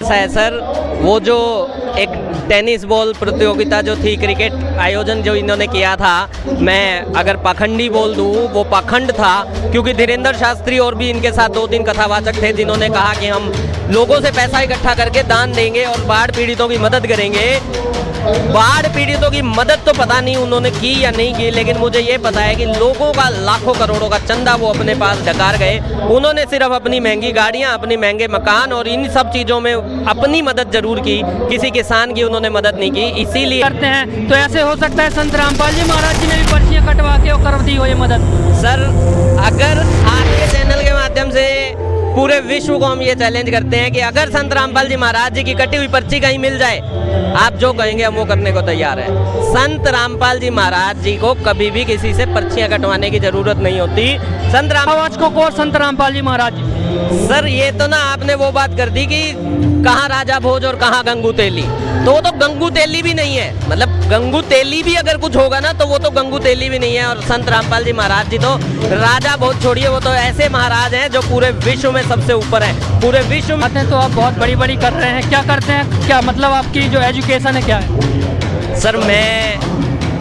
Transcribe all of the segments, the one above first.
ऐसा है सर, वो जो एक टेनिस बॉल प्रतियोगिता जो थी, क्रिकेट आयोजन जो इन्होंने किया था, मैं अगर पाखंडी बोल दूँ वो पाखंड था, क्योंकि धीरेन्द्र शास्त्री और भी इनके साथ 2-3 कथावाचक थे जिन्होंने कहा कि हम लोगों से पैसा इकट्ठा करके दान देंगे और बाढ़ पीड़ितों की मदद करेंगे। बाढ़ पीड़ितों की मदद तो पता नहीं उन्होंने की या नहीं की, लेकिन मुझे ये पता है कि लोगों का लाखों करोड़ों का चंदा वो अपने पास ढकार गए। उन्होंने सिर्फ अपनी महंगी गाड़ियां, अपनी महंगे मकान और इन सब चीज़ों में अपनी मदद जरूर की, किसी किसान की उन्होंने मदद नहीं की। इसीलिए करते हैं तो ऐसे हो सकता है संत रामपाल जी महाराज जी ने भी पर्चियाँ कटवा के और कर दी हो ये मदद। सर, अगर आपके चैनल के माध्यम से पूरे विश्व को हम ये चैलेंज करते हैं कि अगर संत रामपाल जी महाराज जी की कटी हुई पर्ची कहीं मिल जाए, आप जो कहेंगे हम वो करने को तैयार है। संत रामपाल जी महाराज जी को कभी भी किसी से पर्चियां कटवाने की जरूरत नहीं होती। संत आवाज को और संत रामपाल जी महाराज जी। सर, ये तो ना आपने वो बात कर दी कि कहाँ राजा भोज और कहाँ गंगू तेली, तो वो तो गंगू तेली भी नहीं है। मतलब गंगू तेली भी अगर कुछ होगा ना तो वो तो गंगू तेली भी नहीं है। और संत रामपाल जी महाराज जी तो राजा भोज छोड़िए, वो तो ऐसे महाराज हैं जो पूरे विश्व में सबसे ऊपर है। पूरे विश्व में तो आप बहुत बड़ी बड़ी कर रहे हैं, क्या करते हैं, क्या मतलब आपकी जो एजुकेशन है क्या है? सर, मैं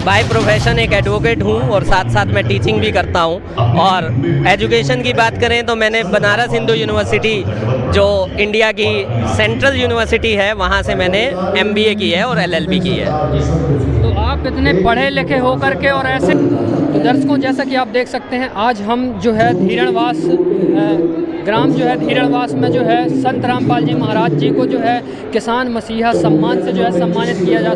बाय प्रोफेशन एक एडवोकेट हूँ और साथ साथ मैं टीचिंग भी करता हूँ। और एजुकेशन की बात करें तो मैंने बनारस हिंदू यूनिवर्सिटी जो इंडिया की सेंट्रल यूनिवर्सिटी है, वहाँ से मैंने MBA की है और LLB की है। तो आप इतने पढ़े लिखे हो करके और ऐसे, तो दर्शकों जैसा कि आप देख सकते हैं, आज हम जो है धीरणवास ग्राम जो है धीरणवास में जो है संत रामपाल जी महाराज जी को जो है किसान मसीहा सम्मान से जो है सम्मानित किया जा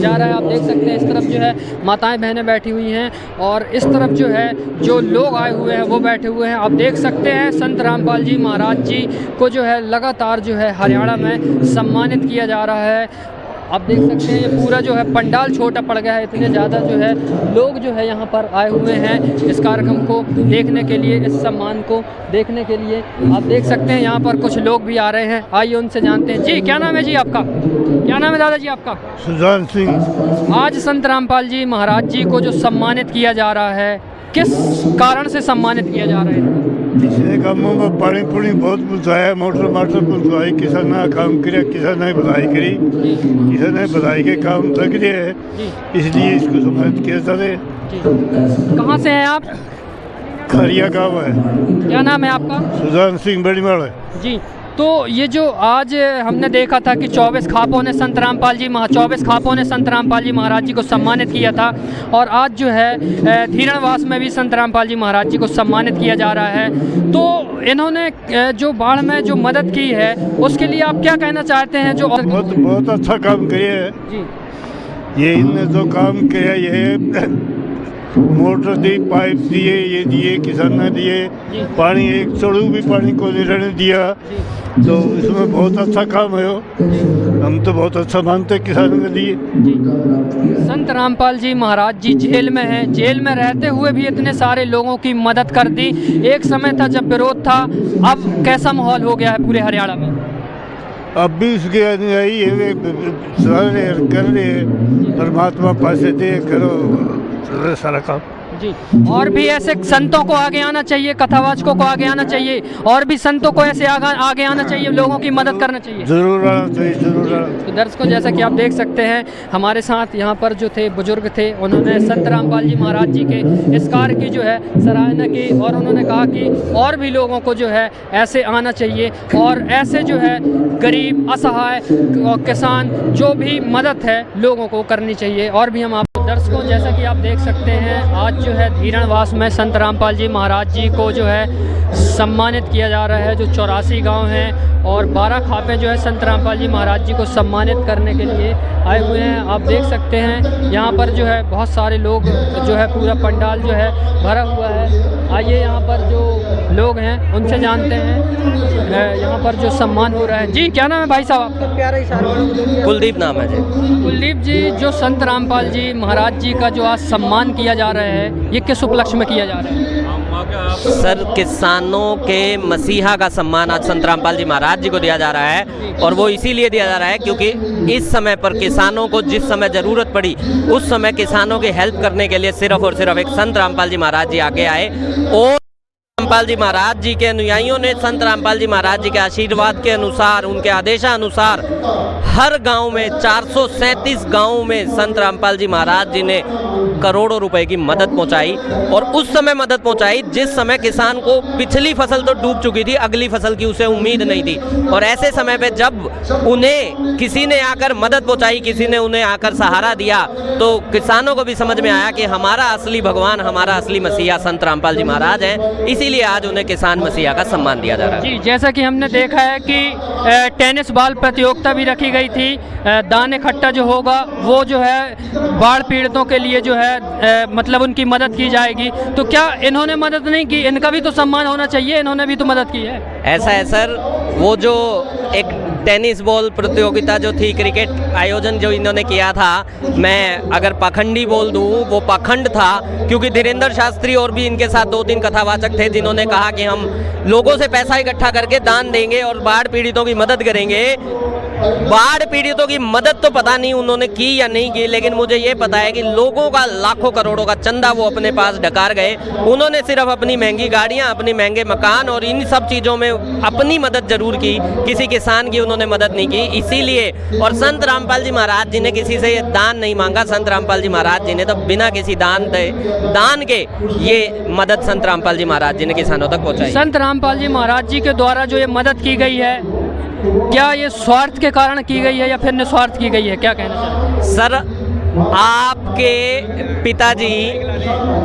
रहा है। आप देख सकते हैं इस तरफ जो है माताएं बहनें बैठी हुई हैं और इस तरफ जो है जो लोग आए हुए हैं वो बैठे हुए हैं। आप देख सकते हैं संत रामपाल जी महाराज जी को जो है लगातार जो है हरियाणा में सम्मानित किया जा रहा है। आप देख सकते हैं ये पूरा जो है पंडाल छोटा पड़ गया है, इतने ज़्यादा जो है लोग जो है यहाँ पर आए हुए हैं इस कार्यक्रम को देखने के लिए, इस सम्मान को देखने के लिए। आप देख सकते हैं यहाँ पर कुछ लोग भी आ रहे हैं, आइए उनसे जानते हैं। जी, क्या नाम है जी आपका? क्या नाम है दादाजी आपका? सुजान सिंह। आज संत रामपाल जी महाराज जी को जो सम्मानित किया जा रहा है, किस कारण से सम्मानित किया जा रहा है? पिछले कामों में पानी पुणी बहुत पहुँचाया, मोटर पहुँचाई, किसान ने काम किया, किसान ने भलाई करी, किसान ने भलाई के काम लग रहे हैं, इसलिए इसको सम्मानित किया जा रहा है। कहाँ से हैं आप? खरिया गाँव है। क्या नाम है आपका? सुजान सिंह बड़ीमाल है जी। तो ये जो आज हमने देखा था कि 24 खापों ने संत रामपाल जी महाराज जी को सम्मानित किया था, और आज जो है धीरणवास में भी संत रामपाल जी महाराज जी को सम्मानित किया जा रहा है। तो इन्होंने जो बाढ़ में जो मदद की है उसके लिए आप क्या कहना चाहते हैं? जो बहुत अच्छा काम किया है जी। ये इनने जो काम किया, ये मोटर दी, पाइप दिए, ये दिए, किसान ने दिए, पानी एक चढ़ू भी पानी को नहीं रहने दिया, तो इसमें बहुत अच्छा काम है। हम तो बहुत अच्छा मानते हैं किसानों के लिए। संत रामपाल जी महाराज जी जेल में हैं, जेल में रहते हुए भी इतने सारे लोगों की मदद कर दी। एक समय था जब विरोध था, अब कैसा माहौल हो गया है पूरे हरियाणा में? अब भी उसके अनुयायी कर रहे, परमात्मा पास दे करो सारा काम। जी। और भी ऐसे संतों को आगे आना चाहिए, कथावाचकों को आगे आना चाहिए, और भी संतों को ऐसे आगे आना चाहिए, लोगों की मदद करना चाहिए। जरूर आना चाहिए, जरूर आना। तो दर्शकों जैसा कि आप देख सकते हैं हमारे साथ यहाँ पर जो थे बुजुर्ग थे, उन्होंने संत रामपाल जी महाराज जी के इस कार्य की जो है सराहना की, और उन्होंने कहा कि और भी लोगों को जो है ऐसे आना चाहिए और ऐसे जो है गरीब, असहाय और किसान जो भी मदद है लोगों को करनी चाहिए। और भी हम आप दर्शकों जैसा कि आप देख सकते हैं आज जो है धीरणवास में संत रामपाल जी महाराज जी को जो है सम्मानित किया जा रहा है। जो 84 गांव हैं और 12 खापे जो है संत रामपाल जी महाराज जी को सम्मानित करने के लिए आए हुए हैं। आप देख सकते हैं यहाँ पर जो है बहुत सारे लोग जो है, पूरा पंडाल जो है भरा हुआ है। आइए यहाँ पर जो लोग हैं उनसे जानते हैं यहाँ पर जो सम्मान हो रहा है। जी, क्या नाम है भाई साहब आपका? प्यारा ही कुलदीप नाम है जी। कुलदीप जी, जो संत रामपाल जी महाराज जी का जो आज सम्मान किया जा रहा है, ये किस उपलक्ष्य में किया जा रहा है? सर, किसानों के मसीहा का सम्मान आज संत रामपाल जी महाराज जी को दिया जा रहा है, और वो इसीलिए दिया जा रहा है क्योंकि इस समय पर किसानों को जिस समय ज़रूरत पड़ी उस समय किसानों की हेल्प करने के लिए सिर्फ और सिर्फ एक संत रामपाल जी महाराज जी आगे आए। और रामपाल जी महाराज जी के अनुयायियों ने संत रामपाल जी महाराज जी के आशीर्वाद के अनुसार, उनके आदेशानुसार हर गांव में 437 गांवों में संत रामपाल जी महाराज जी ने करोड़ों रुपए की मदद पहुंचाई। और उस समय मदद पहुंचाई जिस समय किसान को पिछली फसल तो डूब चुकी थी, अगली फसल की उसे उम्मीद नहीं थी। और ऐसे समय पे जब उन्हें किसी ने आकर मदद पहुंचाई, किसी ने उन्हें आकर सहारा दिया, तो किसानों को भी समझ में आया कि हमारा असली भगवान, हमारा असली मसीहा संत रामपाल जी महाराज हैं। इसीलिए आज उन्हें किसान मसीहा का सम्मान दिया जा रहा है। जी, जैसा कि हमने देखा है कि टेनिस बॉल प्रतियोगिता भी रखी गई थी। दान इकट्ठा जो होगा वो जो है बाढ़ पीड़ितों के लिए जो है मतलब उनकी मदद की जाएगी। तो क्या इन्होंने मदद नहीं की? इनका भी तो सम्मान होना चाहिए, इन्होंने भी तो मदद की है। ऐसा है सर, वो जो एक टेनिस बॉल प्रतियोगिता जो थी, क्रिकेट आयोजन जो इन्होंने किया था, मैं अगर पाखंडी बोल दूं वो पाखंड था, क्योंकि धीरेंद्र शास्त्री और भी इनके साथ 2-3 कथावाचक थे जिन्होंने कहा कि हम लोगों से पैसा इकट्ठा करके दान देंगे और बाढ़ पीड़ितों की मदद करेंगे। बाढ़ पीड़ितों की मदद तो पता नहीं उन्होंने की या नहीं की, लेकिन मुझे ये पता है कि लोगों का लाखों करोड़ों का चंदा वो अपने पास डकार गए। उन्होंने सिर्फ अपनी महंगी गाड़ियां, अपनी महंगे मकान और इन सब चीज़ों में अपनी मदद जरूर की, किसी किसान की उन्होंने मदद नहीं की। इसीलिए, और संत रामपाल जी महाराज जी ने किसी से दान नहीं मांगा। संत रामपाल जी महाराज जी ने तो बिना किसी दान के ये मदद संत रामपाल जी महाराज जी ने किसानों तक पहुँचाई। संत रामपाल जी महाराज जी के द्वारा जो ये मदद की गई है, क्या ये स्वार्थ के कारण की गई है या फिर निस्वार्थ की गई है? क्या कहना चाहते हैं सर? आपके पिताजी,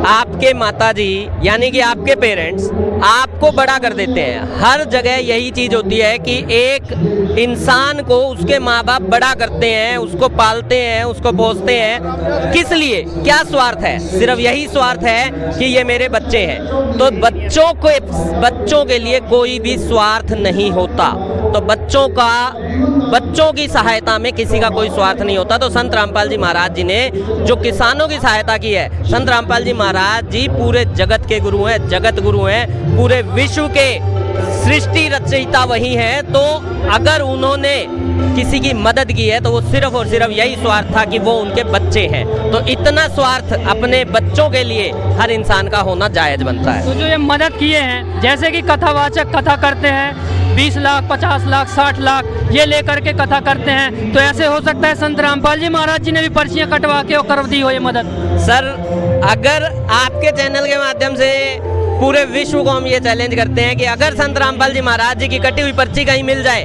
आपके माताजी, यानी कि आपके पेरेंट्स आपको बड़ा कर देते हैं। हर जगह यही चीज़ होती है कि एक इंसान को उसके माँ बाप बड़ा करते हैं, उसको पालते हैं, उसको पोसते हैं। किस लिए? क्या स्वार्थ है? सिर्फ यही स्वार्थ है कि ये मेरे बच्चे हैं। तो बच्चों के लिए कोई भी स्वार्थ नहीं होता। तो बच्चों की सहायता में किसी का कोई स्वार्थ नहीं होता। तो संत रामपाल जी महाराज जी ने जो किसानों की सहायता की है, संत रामपाल जी महाराज जी पूरे जगत के गुरु हैं, जगत गुरु हैं, पूरे विश्व के सृष्टि रचयिता वही हैं। तो अगर उन्होंने किसी की मदद की है तो वो सिर्फ और सिर्फ यही स्वार्थ था कि वो उनके बच्चे हैं। तो इतना स्वार्थ अपने बच्चों के लिए हर इंसान का होना जायज बनता है। तो जो ये मदद किए हैं, जैसे कि कथावाचक कथा करते हैं, 20 लाख, 50 लाख, 60 लाख ये लेकर के कथा करते हैं, तो ऐसे हो सकता है संत रामपाल जी महाराज जी ने भी पर्चियां कटवा के और कर दी हो ये मदद? सर, अगर आपके चैनल के माध्यम से पूरे विश्व को हम ये चैलेंज करते हैं कि अगर संत रामपाल जी महाराज जी की कटी हुई पर्ची कहीं मिल जाए,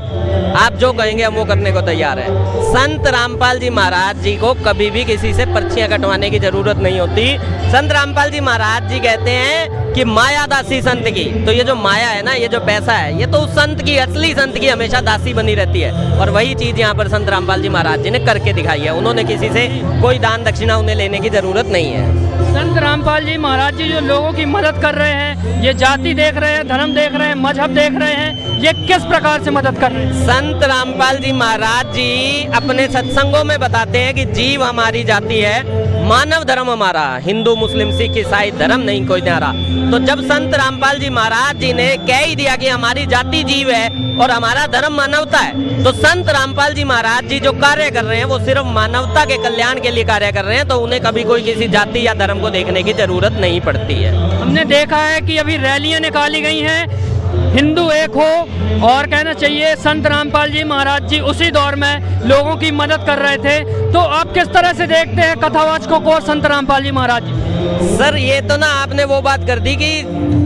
आप जो कहेंगे हम वो करने को तैयार हैं। संत रामपाल जी महाराज जी को कभी भी किसी से पर्चियां कटवाने की जरूरत नहीं होती। संत रामपाल जी महाराज जी कहते हैं कि माया दासी संत की। तो ये जो माया है ना, ये जो पैसा है, ये तो उस संत की, असली संत की हमेशा दासी बनी रहती है। और वही चीज़ यहाँ पर संत रामपाल जी महाराज जी ने करके दिखाई है। उन्होंने किसी से कोई दान दक्षिणा उन्हें लेने की जरूरत नहीं है। संत रामपाल जी महाराज जी जो लोगों की मदद कर रहे हैं, ये जाति देख रहे हैं, धर्म देख रहे हैं, मजहब देख रहे हैं, ये किस प्रकार से मदद कर रहे हैं? संत रामपाल जी महाराज जी अपने सत्संगों में बताते हैं कि जीव हमारी जाति है, मानव धर्म हमारा, हिंदू मुस्लिम सिख ईसाई धर्म नहीं कोई न्यारा। तो जब संत रामपाल जी महाराज जी ने कह ही दिया कि हमारी जाति जीव है और हमारा धर्म मानवता है, तो संत रामपाल जी महाराज जी जो कार्य कर रहे हैं वो सिर्फ मानवता के कल्याण के लिए कार्य कर रहे हैं। तो उन्हें कभी कोई किसी जाति या धर्म को देखने की जरूरत नहीं पड़ती है। हमने देखा है कि अभी रैलियां निकाली गई हैं, हिंदू एक हो, और कहना चाहिए संत रामपाल जी महाराज जी उसी दौर में लोगों की मदद कर रहे थे। तो आप किस तरह से देखते हैं कथावाचकों को संत रामपाल जी महाराज जी? सर, ये तो ना आपने वो बात कर दी कि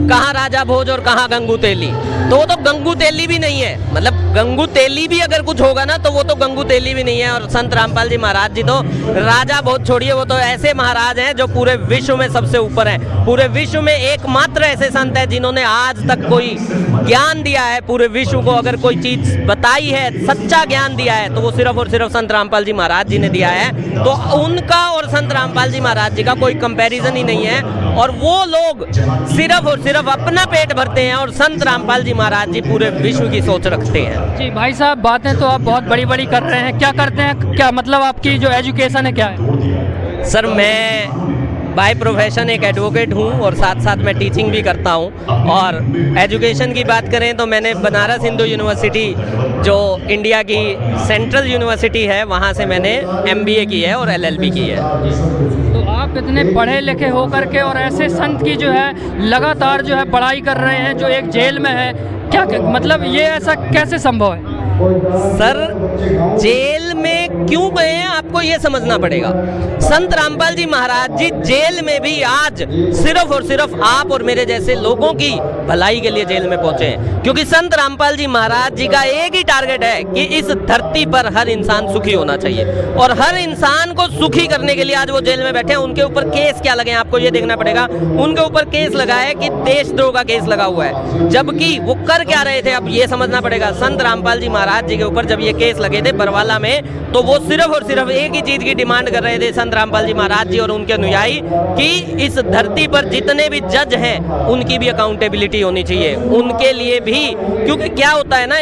कहाँ राजा भोज और कहाँ गंगू तेली। तो वो तो गंगू तेली भी नहीं है, मतलब गंगू तेली भी अगर कुछ होगा ना तो वो तो गंगू तेली भी नहीं है। और संत रामपाल जी महाराज जी तो राजा भोज छोड़िए, वो तो ऐसे महाराज हैं जो पूरे विश्व में सबसे ऊपर हैं। पूरे विश्व में एकमात्र ऐसे संत हैं जिन्होंने आज तक कोई ज्ञान दिया है पूरे विश्व को। अगर कोई चीज बताई है, सच्चा ज्ञान दिया है, तो वो सिर्फ और सिर्फ संत रामपाल जी महाराज जी ने दिया है। तो उनका और संत रामपाल जी महाराज जी का कोई कंपैरिजन ही नहीं है। और वो लोग सिर्फ और सिर्फ अपना पेट भरते हैं और संत रामपाल जी महाराज जी पूरे विश्व की सोच रखते हैं। जी भाई साहब, बातें तो आप बहुत बड़ी बड़ी कर रहे हैं, क्या करते हैं? क्या मतलब आपकी जो एजुकेशन है क्या है? सर, मैं बाय प्रोफेशन एक एडवोकेट हूँ और साथ साथ मैं टीचिंग भी करता हूँ। और एजुकेशन की बात करें तो मैंने बनारस हिंदू यूनिवर्सिटी जो इंडिया की सेंट्रल यूनिवर्सिटी है वहाँ से मैंने MBA की है और LLB की है। तो आप इतने पढ़े लिखे होकर के और ऐसे संत की जो है लगातार जो है पढ़ाई कर रहे हैं जो एक जेल में है, क्या मतलब ये ऐसा कैसे संभव है? सर जेल में क्यों गए हैं आपको ये समझना पड़ेगा। संत रामपाल जी महाराज जी जेल में भी आज सिर्फ और सिर्फ आप और मेरे जैसे लोगों की भलाई के लिए जेल में पहुंचे हैं, क्योंकि संत रामपाल जी महाराज जी का एक ही टारगेट है कि इस धरती पर हर इंसान सुखी होना चाहिए और हर इंसान को सुखी करने के लिए आज वो जेल में बैठे हैं। उनके ऊपर केस क्या लगे हैं आपको ये देखना पड़ेगा। उनके ऊपर केस लगा है कि देशद्रोह का केस लगा हुआ है, जबकि वो कर क्या रहे थे अब ये समझना पड़ेगा। संत रामपाल जी महाराज जी के ऊपर जब ये केस लगे थे बरवाला में, तो वो सिर्फ और सिर्फ एक ही चीज की डिमांड कर रहे थे संत रामपाल जी महाराज जी और उनके अनुयायी कि इस धरती पर जितने भी जज हैं उनकी भी अकाउंटेबिलिटी होनी चाहिए, उनके लिए भी। क्योंकि क्या होता है ना,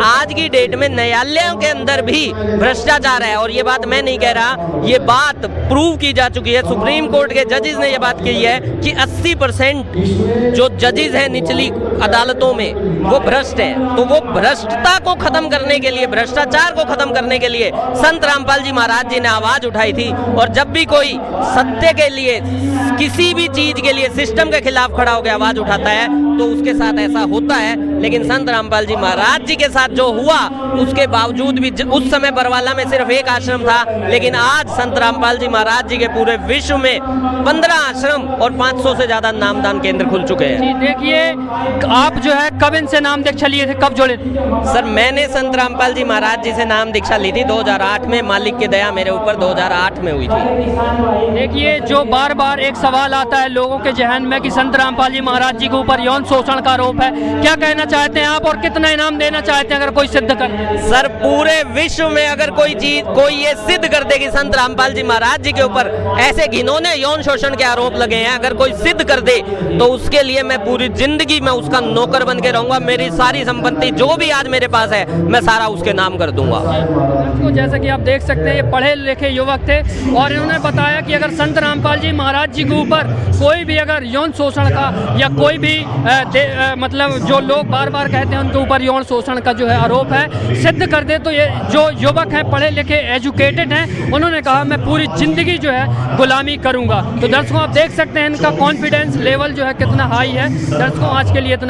आज की डेट में न्यायालयों के अंदर भी भ्रष्टाचार है और ये बात मैं नहीं कह रहा, ये बात प्रूव की जा चुकी है। सुप्रीम कोर्ट के जजेस ने ये बात कही है कि 80% जो जजेस हैं निचली अदालतों में वो भ्रष्ट हैं। तो वो भ्रष्टता को खत्म करने के लिए, भ्रष्टाचार को खत्म करने के लिए संत रामपाल जी महाराज जी ने आवाज उठाई थी। और जब भी कोई सत्य के लिए, किसी भी चीज के लिए सिस्टम के खिलाफ खड़ा होकर आवाज उठाता है तो उसके साथ ऐसा होता है। लेकिन संत रामपाल जी महाराज जी के साथ जो हुआ उसके बावजूद भी, उस समय बरवाला में सिर्फ एक आश्रम था, लेकिन आज संत रामपाल जी महाराज जी के पूरे विश्व में 15 आश्रम और 500 से ज्यादा नामदान केंद्र खुल चुके हैं। देखिए आप जो है कब इनसे नाम दीक्षा लिए थे, कब जोड़े थे? सर मैंने संत रामपाल जी महाराज जी से नाम दीक्षा ली थी 2008 में। मालिक की दया मेरे ऊपर 2008 में हुई थी। देखिए जो बार बार एक सवाल आता है लोगों के जहन में कि संत रामपाल जी महाराज जी के ऊपर यौन शोषण का आरोप है, क्या कहना चाहते हैं आप और कितना इनाम देना चाहते हैं अगर कोई सिद्ध कर दे? सर पूरे विश्व में अगर कोई ये सिद्ध कर दे कि संत रामपाल जी महाराज जी के ऊपर ऐसे घिनौने यौन शोषण के आरोप लगे हैं, अगर कोई सिद्ध कर दे तो उसके लिए मैं पूरी जिंदगी में उसका नौकर बन के रहूंगा। मेरी सारी संपत्ति जो भी आज मेरे पास है मैं सारा उसके नाम कर दूंगा। तो जैसा कि आप देख सकते हैं ये पढ़े लिखे युवक थे और इन्होंने बताया कि अगर संत रामपाल जी महाराज जी के ऊपर कोई भी अगर यौन शोषण का या कोई भी मतलब जो लोग बार बार कहते हैं उनके ऊपर यौन शोषण का जो है आरोप है, सिद्ध कर दे तो ये जो युवक हैं पढ़े लिखे एजुकेटेड हैं, उन्होंने कहा मैं पूरी जिंदगी जो है गुलामी करूंगा। तो दर्शकों आप देख सकते हैं इनका कॉन्फिडेंस लेवल जो है कितना हाई है। दर्शकों आज के लिए इतना